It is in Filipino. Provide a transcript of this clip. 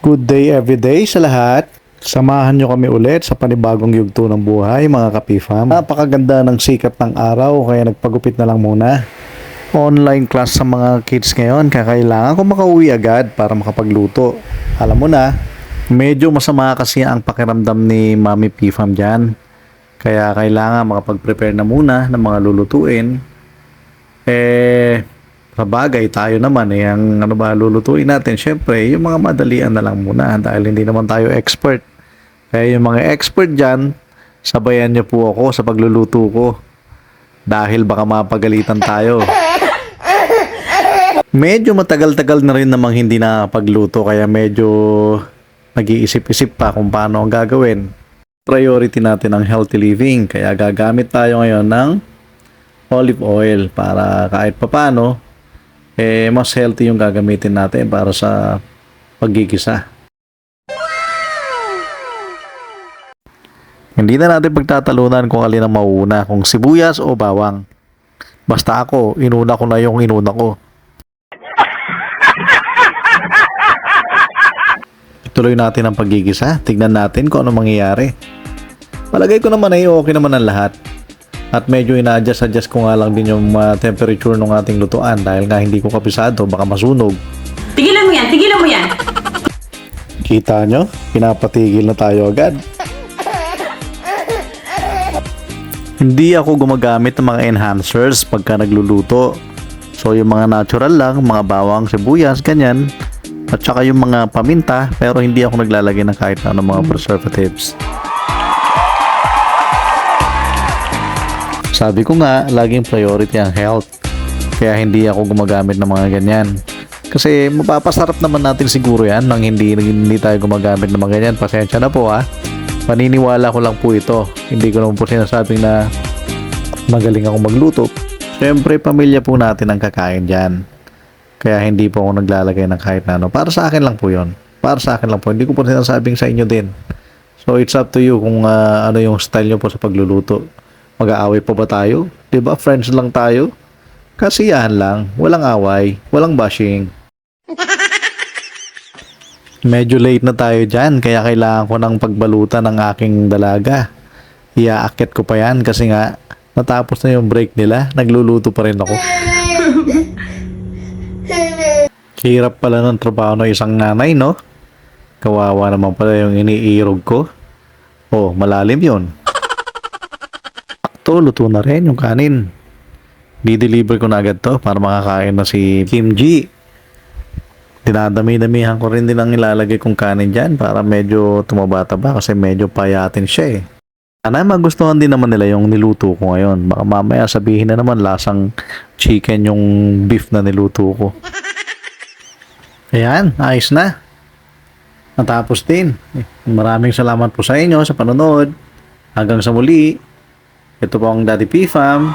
Good day everyday sa lahat. Samahan nyo kami ulit sa panibagong yugto ng buhay mga kapifam. Napakaganda ng sikat ng araw kaya nagpagupit na lang muna. Online class sa mga kids ngayon kailangan ko makauwi agad para makapagluto. Alam mo na, medyo masama kasi ang pakiramdam ni Mami Pifam dyan. Kaya kailangan makapag-prepare na muna ng mga lulutuin. Sa bagay tayo naman ang ano ba lulutuin natin, syempre yung mga madalian na lang muna dahil hindi naman tayo expert. Kaya yung mga expert dyan, sabayan niyo po ako sa pagluluto ko dahil baka mapagalitan tayo. Medyo matagal-tagal na rin namang hindi nakapagluto kaya medyo nag-iisip-isip pa kung paano ang gagawin. Priority natin ang healthy living kaya gagamit tayo ngayon ng olive oil para kahit papano mas healthy yung gagamitin natin para sa paggigisa. Hindi na natin pagtatalunan kung alin ang mauuna, kung sibuyas o bawang. Basta ako, inuna ko na yung inuna ko. Ituloy natin ang paggigisa. Tignan natin kung ano mangyayari. Palagay ko naman ay okay naman ang lahat. At medyo ina-adjust ko nga lang din yung temperature ng ating lutuan dahil nga hindi ko kapisado, baka masunog. Tigilan mo yan! Tigilan mo yan! Kita nyo? Pinapatigil na tayo agad. Hindi ako gumagamit ng mga enhancers pagka nagluluto. So yung mga natural lang, mga bawang, sibuyas, ganyan. At saka yung mga paminta, pero hindi ako naglalagay ng kahit ano mga preservatives. Sabi ko nga, laging priority ang health. Kaya hindi ako gumagamit ng mga ganyan. Kasi mapapasarap naman natin siguro yan nang hindi tayo gumagamit ng mga ganyan. Pasensya na po ha. Paniniwala ko lang po ito. Hindi ko naman po sinasabing na magaling ako magluto. Siyempre, pamilya po natin ang kakain dyan. Kaya hindi po ako naglalagay ng kahit na ano. Para sa akin lang po yon. Para sa akin lang po. Hindi ko po sinasabing sa inyo din. So, it's up to you kung ano yung style nyo po sa pagluluto. Mag-aaway pa ba tayo? Diba? Friends lang tayo. Kasiyahan lang. Walang away. Walang bashing. Medyo late na tayo dyan. Kaya kailangan ko ng pagbalutan ng aking dalaga. Iaakit ko pa yan kasi nga natapos na yung break nila. Nagluluto pa rin ako. Hirap pala ng trabaho ng isang nanay, no? Kawawa naman pala yung iniirog ko. Oh, malalim yun. Akto, luto na rin yung kanin. Di-deliver ko na agad to para makakain na si Kim G. Dinadami-damihan ko rin din ang ilalagay kong kanin dyan para medyo tumaba-taba kasi medyo payatin siya eh. Sana magustuhan din naman nila yung niluto ko ngayon. Baka mamaya sabihin na naman lasang chicken yung beef na niluto ko. Ayan, ayos na. Natapos din. Maraming salamat po sa inyo sa panonood. Hanggang sa muli. Ito po ang Daddy Pifam.